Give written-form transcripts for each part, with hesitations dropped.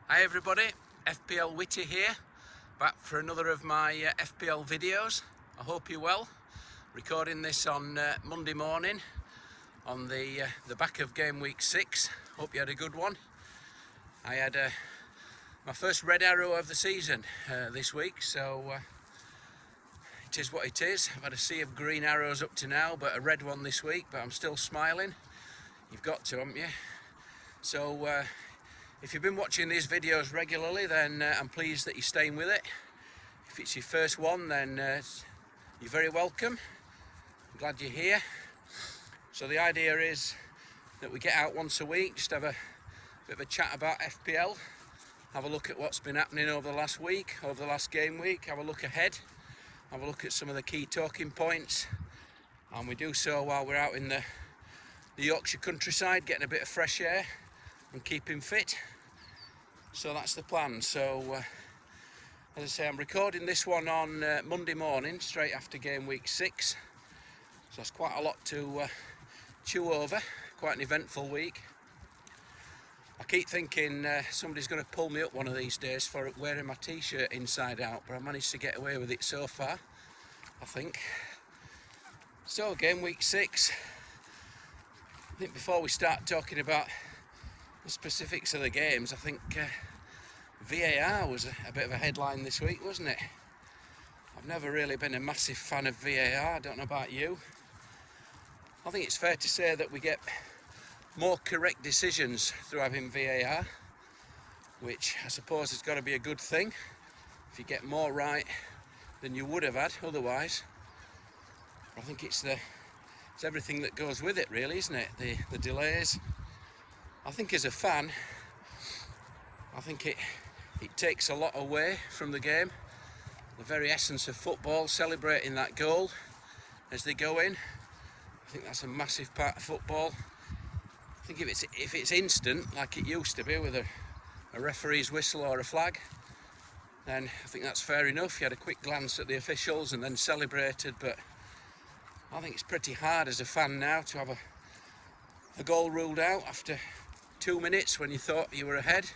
Hi everybody, FPL Witty here, back for another of my FPL videos. I hope you're well. Recording this on Monday morning on the back of game week 6. Hope you had a good one. I had my first red arrow of the season this week, so it is what it is. I've had a sea of green arrows up to now, but a red one this week, but I'm still smiling. You've got to, haven't you? So if you've been watching these videos regularly, then I'm pleased that you're staying with it. If it's your first one, then you're very welcome. I'm glad you're here. So the idea is that we get out once a week, just have a bit of a chat about FPL, have a look at what's been happening over the last week, over the last game week, have a look ahead, have a look at some of the key talking points, and we do so while we're out in the Yorkshire countryside, getting a bit of fresh air and keeping fit. So that's the plan. So as I say, I'm recording this one on Monday morning, straight after game week 6. So that's quite a lot to chew over, quite an eventful week. I keep thinking somebody's going to pull me up one of these days for wearing my t-shirt inside out, but I managed to get away with it so far, I think. So game week 6, I think before we start talking about the specifics of the games, I think VAR was a bit of a headline this week, wasn't it? I've never really been a massive fan of VAR, I don't know about you. I think it's fair to say that we get more correct decisions through having VAR, which I suppose has got to be a good thing if you get more right than you would have had otherwise. I think it's everything that goes with it, really, isn't it? The delays. I think as a fan, I think it takes a lot away from the game. The very essence of football, celebrating that goal as they go in. I think that's a massive part of football. I think if it's instant, like it used to be with a referee's whistle or a flag, then I think that's fair enough. You had a quick glance at the officials and then celebrated, but I think it's pretty hard as a fan now to have a goal ruled out after 2 minutes when you thought you were ahead.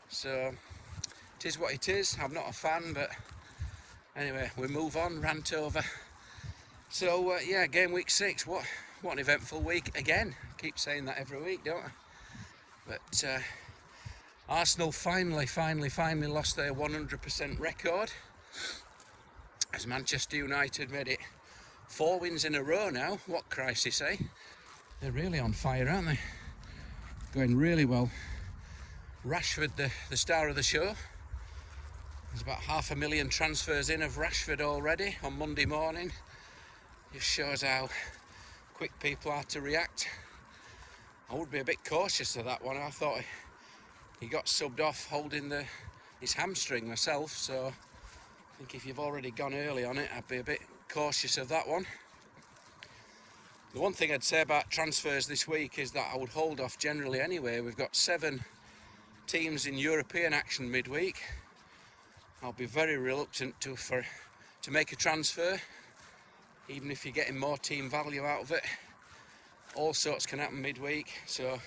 So it is what it is. I'm not a fan, but anyway, we move on, rant over. So yeah, game week 6, what an eventful week again. I keep saying that every week, don't I? But Arsenal finally lost their 100% record, as Manchester United made it 4 wins in a row now. What crisis, eh? They're really on fire, aren't they? Going really well. Rashford, the star of the show. There's about 500,000 transfers in of Rashford already on Monday morning. Just shows how quick people are to react. I would be a bit cautious of that one. I thought he got subbed off holding his hamstring myself, so I think if you've already gone early on it, I'd be a bit cautious of that one. The one thing I'd say about transfers this week is that I would hold off generally anyway. We've got 7 teams in European action midweek. I'll be very reluctant to make a transfer, even if you're getting more team value out of it. All sorts can happen midweek, so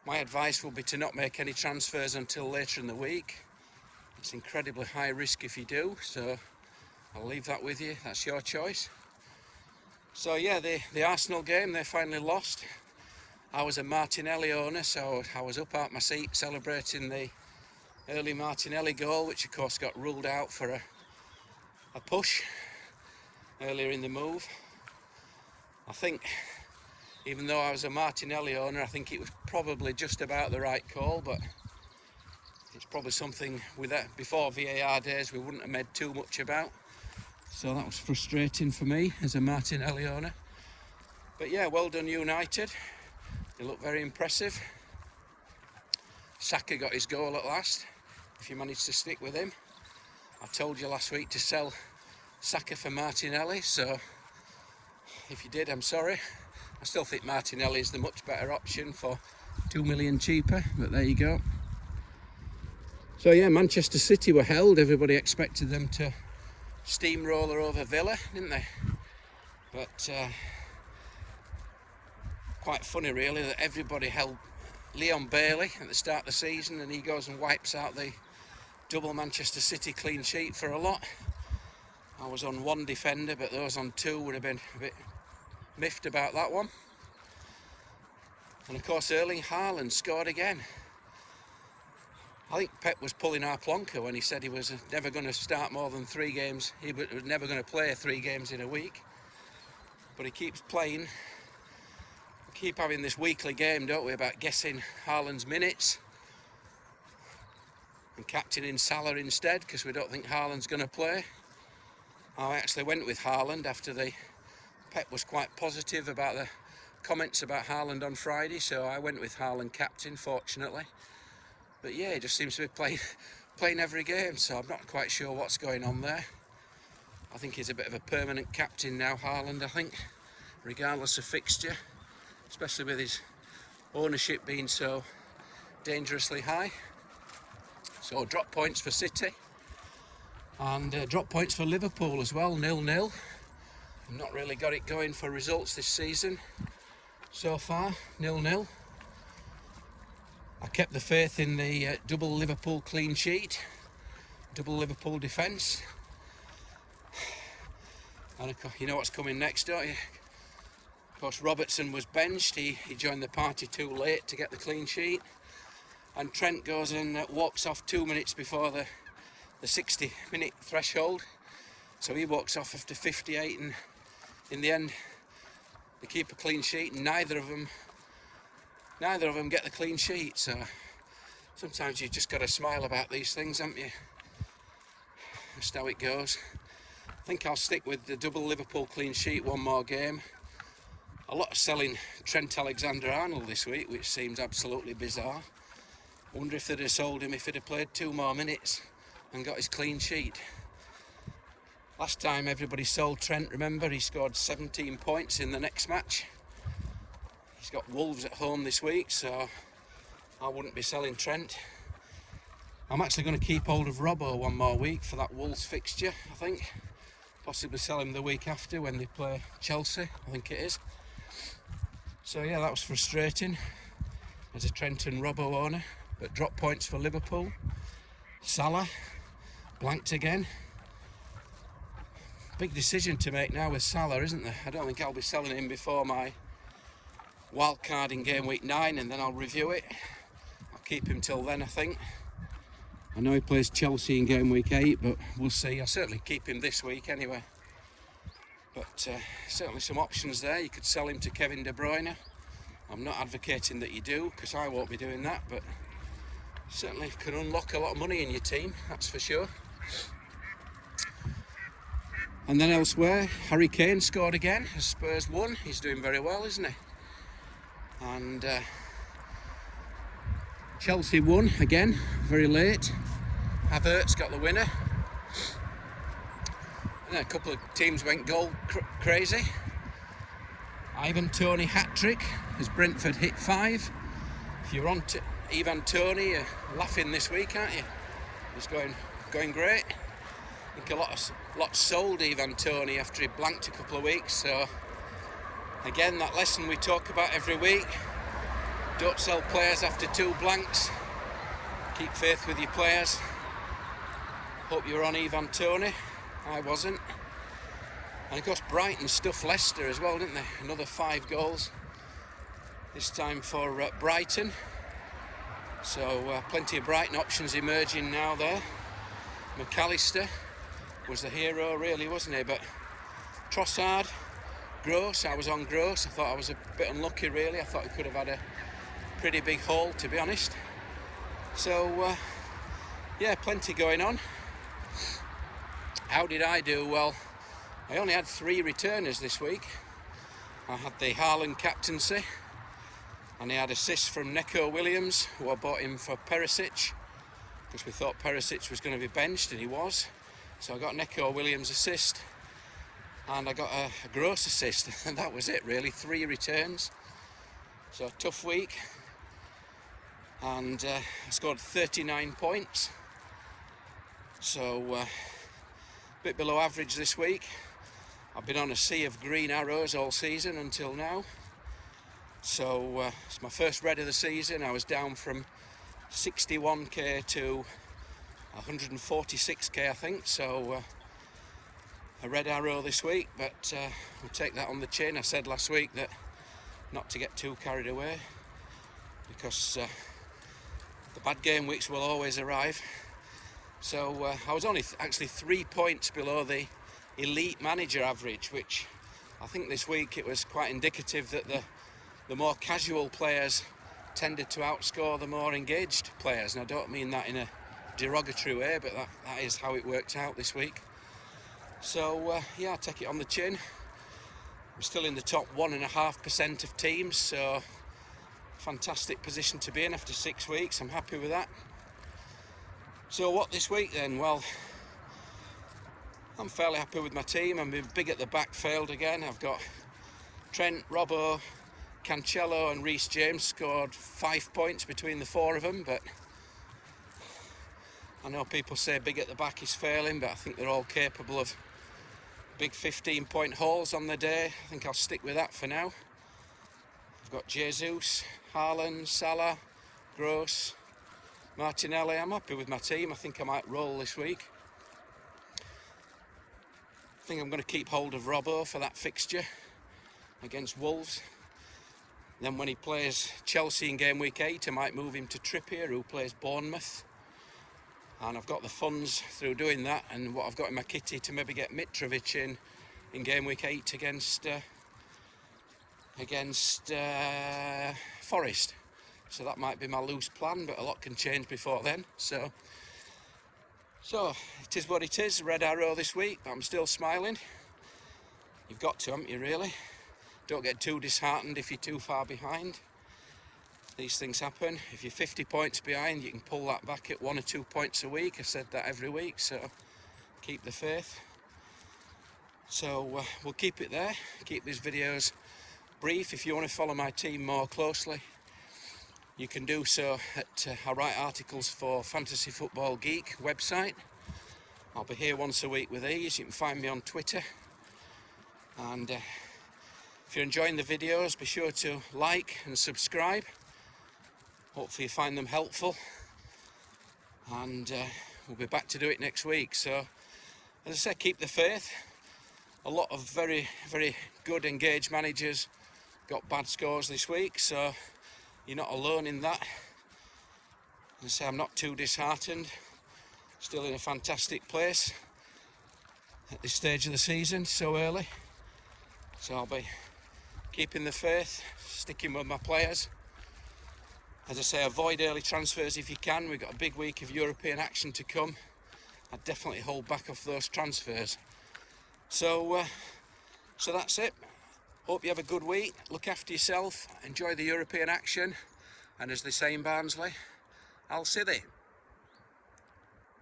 my advice will be to not make any transfers until later in the week. It's incredibly high risk if you do, so I'll leave that with you. That's your choice. So yeah, the Arsenal game, they finally lost. I was a Martinelli owner, so I was up out my seat celebrating the early Martinelli goal, which of course got ruled out for a push earlier in the move. I think, even though I was a Martinelli owner, I think it was probably just about the right call, but it's probably something with that before VAR days we wouldn't have made too much about. So that was frustrating for me as a Martinelli owner. But yeah, well done United. They look very impressive. Saka got his goal at last, if you managed to stick with him. I told you last week to sell Saka for Martinelli, so if you did, I'm sorry. I still think Martinelli is the much better option for 2 million cheaper, but there you go. So yeah, Manchester City were held. Everybody expected them to steamroller over Villa, didn't they? But quite funny really that everybody held Leon Bailey at the start of the season, and he goes and wipes out the double Manchester City clean sheet for a lot. I was on one defender, but those on two would have been a bit miffed about that one. And of course Erling Haaland scored again. I think Pep was pulling our plonker when he said he was never going to start more than 3 games. He was never going to play 3 games in a week. But he keeps playing. We keep having this weekly game, don't we, about guessing Haaland's minutes and captaining Salah instead, because we don't think Haaland's going to play. I actually went with Haaland after Pep was quite positive about the comments about Haaland on Friday, so I went with Haaland captain, fortunately. But yeah, he just seems to be playing every game, so I'm not quite sure what's going on there. I think he's a bit of a permanent captain now, Haaland, I think, regardless of fixture, especially with his ownership being so dangerously high. So drop points for City, and drop points for Liverpool as well, 0-0. I've not really got it going for results this season so far, 0-0. I kept the faith in the double Liverpool clean sheet, double Liverpool defence. And of course, you know what's coming next, don't you? Of course, Robertson was benched. He joined the party too late to get the clean sheet. And Trent goes and walks off 2 minutes before the 60-minute threshold. So he walks off after 58, and in the end, they keep a clean sheet, and neither of them get the clean sheet. So sometimes you just got to smile about these things, haven't you? That's how it goes. I think I'll stick with the double Liverpool clean sheet one more game. A lot of selling Trent Alexander-Arnold this week, which seems absolutely bizarre. I wonder if they'd have sold him if he'd have played 2 more minutes and got his clean sheet. Last time everybody sold Trent, remember, he scored 17 points in the next match. He's got Wolves at home this week, so I wouldn't be selling Trent. I'm actually going to keep hold of Robbo one more week for that Wolves fixture, I think. Possibly sell him the week after when they play Chelsea, I think it is. So yeah, that was frustrating as a Trent and Robbo owner. But drop points for Liverpool. Salah, blanked again. Big decision to make now with Salah, isn't there? I don't think I'll be selling him before my wild card in game week 9, and then I'll review it. I'll keep him till then, I think. I know he plays Chelsea in game week 8, but we'll see. I'll certainly keep him this week anyway. But certainly some options there. You could sell him to Kevin De Bruyne. I'm not advocating that you do, because I won't be doing that, but certainly can unlock a lot of money in your team, that's for sure. And then elsewhere, Harry Kane scored again as Spurs won. He's doing very well, isn't he? And Chelsea won again, very late. Havertz got the winner. And then a couple of teams went goal crazy. Ivan Toney hat-trick as Brentford hit 5. If you're on to Ivan Toney, you're laughing this week, aren't you? He's going great. I think a lot sold Ivan Toney after he blanked a couple of weeks. So again, that lesson we talk about every week. Don't sell players after 2 blanks. Keep faith with your players. Hope you were on Ivan Toney. I wasn't. And of course Brighton stuffed Leicester as well, didn't they? Another 5 goals. This time for Brighton. So plenty of Brighton options emerging now there. McAllister was the hero really, wasn't he? But Trossard, Gross, I was on Gross. I thought I was a bit unlucky really. I thought he could have had a pretty big haul, to be honest. So yeah, plenty going on. How did I do? Well, I only had 3 returners this week. I had the Haaland captaincy, and he had assists from Neco Williams, who I bought him for Perisic, because we thought Perisic was going to be benched, and he was. So I got Neco Williams' assist, and I got a Gross assist, and that was it really, 3 returns. So a tough week, and I scored 39 points. So a bit below average this week. I've been on a sea of green arrows all season until now. So it's my first red of the season. I was down from 61k to 146k, I think. So a red arrow this week, but we'll take that on the chin. I said last week that not to get too carried away, because the bad game weeks will always arrive. So I was only actually 3 points below the elite manager average, which I think this week it was quite indicative that the more casual players tended to outscore the more engaged players. And I don't mean that in a derogatory way, but that is how it worked out this week. So yeah, I take it on the chin. I'm still in the top 1.5% of teams, so fantastic position to be in after 6 weeks. I'm happy with that. So what this week then? Well, I'm fairly happy with my team. I'm big at the back, failed again. I've got Trent, Robbo, Cancelo and Reece James scored 5 points between the 4 of them, but I know people say big at the back is failing, but I think they're all capable of big 15-point hauls on the day. I think I'll stick with that for now. I've got Jesus, Haaland, Salah, Gross, Martinelli. I'm happy with my team. I think I might roll this week. I think I'm going to keep hold of Robbo for that fixture against Wolves. Then when he plays Chelsea in game week 8, I might move him to Trippier, who plays Bournemouth. And I've got the funds through doing that, and what I've got in my kitty to maybe get Mitrovic in game week 8 against Forest. So that might be my loose plan, but a lot can change before then. So it is what it is. Red arrow this week, but I'm still smiling. You've got to, haven't you, really? Don't get too disheartened if you're too far behind. These things happen. If you're 50 points behind, you can pull that back at 1 or 2 points a week. I said that every week, so keep the faith. So we'll keep it there. Keep these videos brief. If you want to follow my team more closely, you can do so at I write articles for Fantasy Football Geek website. I'll be here once a week with these. You can find me on Twitter. And if you're enjoying the videos, be sure to like and subscribe. Hopefully you find them helpful. And we'll be back to do it next week. So, as I said, keep the faith. A lot of very, very good engaged managers got bad scores this week, so you're not alone in that. As I say, I'm not too disheartened. Still in a fantastic place at this stage of the season, so early. So I'll be keeping the faith, sticking with my players. As I say, avoid early transfers if you can. We've got a big week of European action to come. I'd definitely hold back off those transfers. So that's it. Hope you have a good week. Look after yourself. Enjoy the European action. And as they say in Barnsley, I'll see thee.